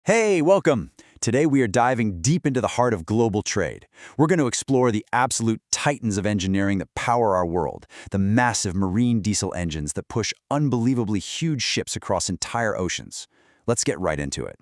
Hey, welcome! Today we are diving deep into the heart of global trade. We're going to explore the absolute titans of engineering that power our world, the massive marine diesel engines that push unbelievably huge ships across entire oceans. Let's get right into it.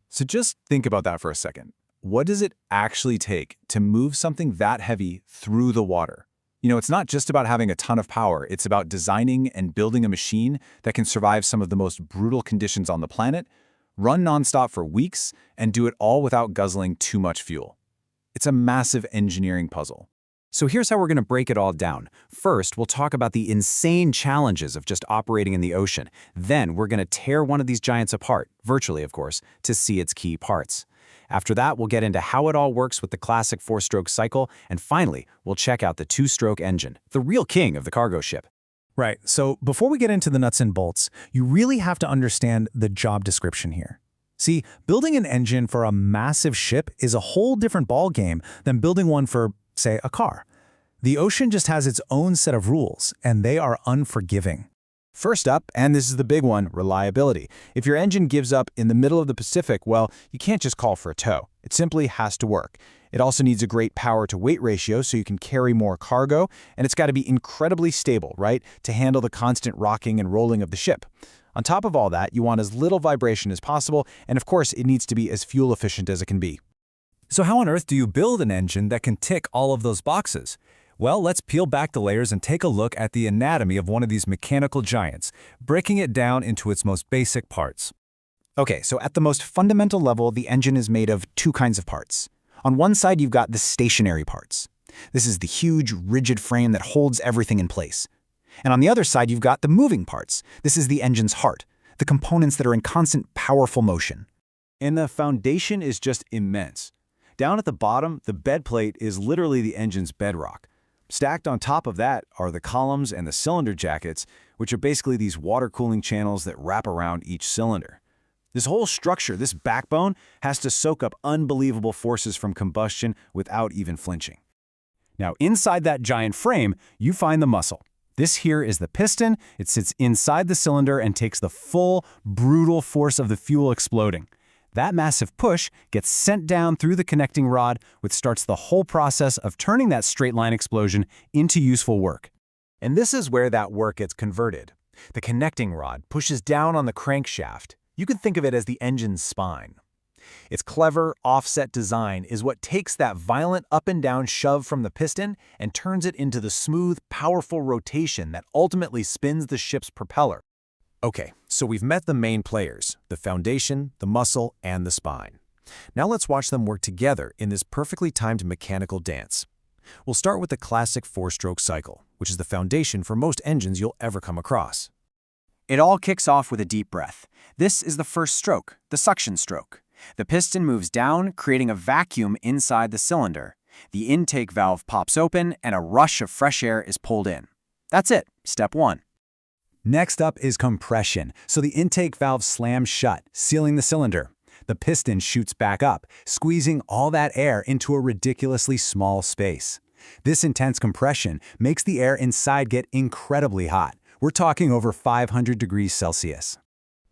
So just think about that for a second. What does it actually take to move something that heavy through the water? It's not just about having a ton of power. It's about designing and building a machine that can survive some of the most brutal conditions on the planet, run nonstop for weeks, and do it all without guzzling too much fuel. It's a massive engineering puzzle. So here's how we're going to break it all down. First, we'll talk about the insane challenges of just operating in the ocean. Then we're going to tear one of these giants apart, virtually of course, to see its key parts. After that, we'll get into how it all works with the classic four-stroke cycle, and finally, we'll check out the two-stroke engine, the real king of the cargo ship. Right, so before we get into the nuts and bolts, you really have to understand the job description here. See, building an engine for a massive ship is a whole different ballgame than building one for, say, a car. The ocean just has its own set of rules, and they are unforgiving. First up, and this is the big one, reliability. If your engine gives up in the middle of the Pacific, well, you can't just call for a tow. It simply has to work. It also needs a great power-to-weight ratio so you can carry more cargo, and it's got to be incredibly stable, right, to handle the constant rocking and rolling of the ship. On top of all that, you want as little vibration as possible, and of course, it needs to be as fuel efficient as it can be. So how on earth do you build an engine that can tick all of those boxes? Well, let's peel back the layers and take a look at the anatomy of one of these mechanical giants, breaking it down into its most basic parts. Okay, so at the most fundamental level, the engine is made of two kinds of parts. On one side, you've got the stationary parts. This is the huge, rigid frame that holds everything in place. And on the other side, you've got the moving parts. This is the engine's heart, the components that are in constant, powerful motion. And the foundation is just immense. Down at the bottom, the bed plate is literally the engine's bedrock. Stacked on top of that are the columns and the cylinder jackets, which are basically these water cooling channels that wrap around each cylinder. This whole structure, this backbone, has to soak up unbelievable forces from combustion without even flinching. Now, inside that giant frame, you find the muscle. This here is the piston. It sits inside the cylinder and takes the full, brutal force of the fuel exploding. That massive push gets sent down through the connecting rod, which starts the whole process of turning that straight-line explosion into useful work. And this is where that work gets converted. The connecting rod pushes down on the crankshaft. You can think of it as the engine's spine. Its clever, offset design is what takes that violent up-and-down shove from the piston and turns it into the smooth, powerful rotation that ultimately spins the ship's propeller. Okay, so we've met the main players, the foundation, the muscle, and the spine. Now let's watch them work together in this perfectly timed mechanical dance. We'll start with the classic four-stroke cycle, which is the foundation for most engines you'll ever come across. It all kicks off with a deep breath. This is the first stroke, the suction stroke. The piston moves down, creating a vacuum inside the cylinder. The intake valve pops open, and a rush of fresh air is pulled in. That's it, step one. Next up is compression, so the intake valve slams shut, sealing the cylinder. The piston shoots back up, squeezing all that air into a ridiculously small space. This intense compression makes the air inside get incredibly hot. We're talking over 500 degrees Celsius.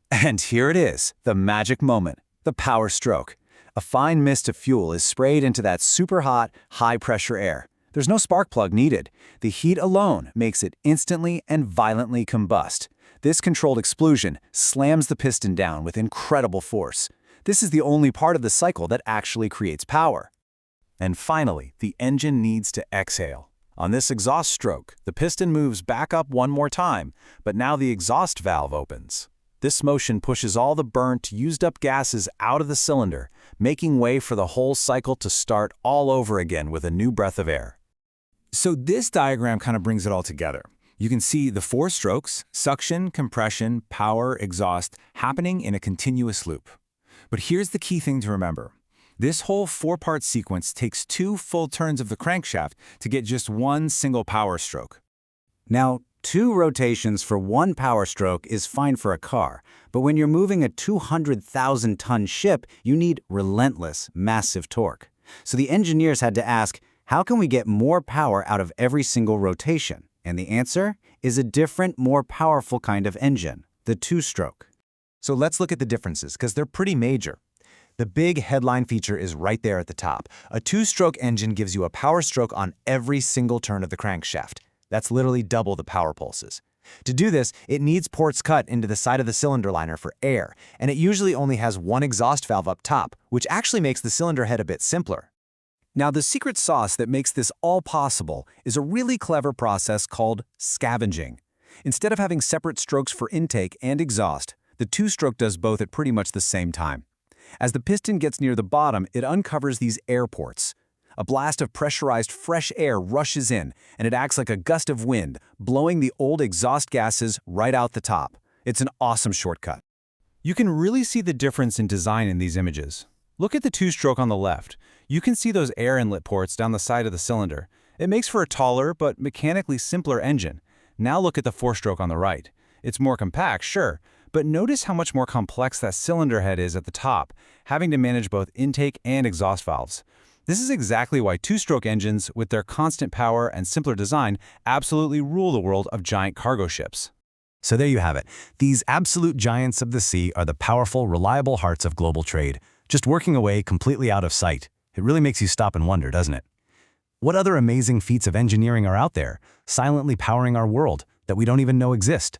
And here it is, the magic moment, the power stroke. A fine mist of fuel is sprayed into that super hot, high-pressure air. There's no spark plug needed. The heat alone makes it instantly and violently combust. This controlled explosion slams the piston down with incredible force. This is the only part of the cycle that actually creates power. And finally, the engine needs to exhale. On this exhaust stroke, the piston moves back up one more time, but now the exhaust valve opens. This motion pushes all the burnt, used-up gases out of the cylinder, making way for the whole cycle to start all over again with a new breath of air. So this diagram kind of brings it all together. You can see the four strokes, suction, compression, power, exhaust, happening in a continuous loop. But here's the key thing to remember. This whole four-part sequence takes 2 full turns of the crankshaft to get just one single power stroke. Now, 2 rotations for 1 power stroke is fine for a car, but when you're moving a 200,000-ton ship, you need relentless, massive torque. So the engineers had to ask, how can we get more power out of every single rotation? And the answer is a different, more powerful kind of engine, the two-stroke. So let's look at the differences, because they're pretty major. The big headline feature is right there at the top. A two-stroke engine gives you a power stroke on every single turn of the crankshaft. That's literally double the power pulses. To do this, it needs ports cut into the side of the cylinder liner for air, and it usually only has one exhaust valve up top, which actually makes the cylinder head a bit simpler. Now, the secret sauce that makes this all possible is a really clever process called scavenging. Instead of having separate strokes for intake and exhaust, the two-stroke does both at pretty much the same time. As the piston gets near the bottom, it uncovers these air ports. A blast of pressurized fresh air rushes in, and it acts like a gust of wind, blowing the old exhaust gases right out the top. It's an awesome shortcut. You can really see the difference in design in these images. Look at the two-stroke on the left. You can see those air inlet ports down the side of the cylinder. It makes for a taller but mechanically simpler engine. Now look at the four-stroke on the right. It's more compact, sure, but notice how much more complex that cylinder head is at the top, having to manage both intake and exhaust valves. This is exactly why two-stroke engines, with their constant power and simpler design, absolutely rule the world of giant cargo ships. So there you have it. These absolute giants of the sea are the powerful, reliable hearts of global trade, just working away completely out of sight. It really makes you stop and wonder, doesn't it? What other amazing feats of engineering are out there, silently powering our world, that we don't even know exist?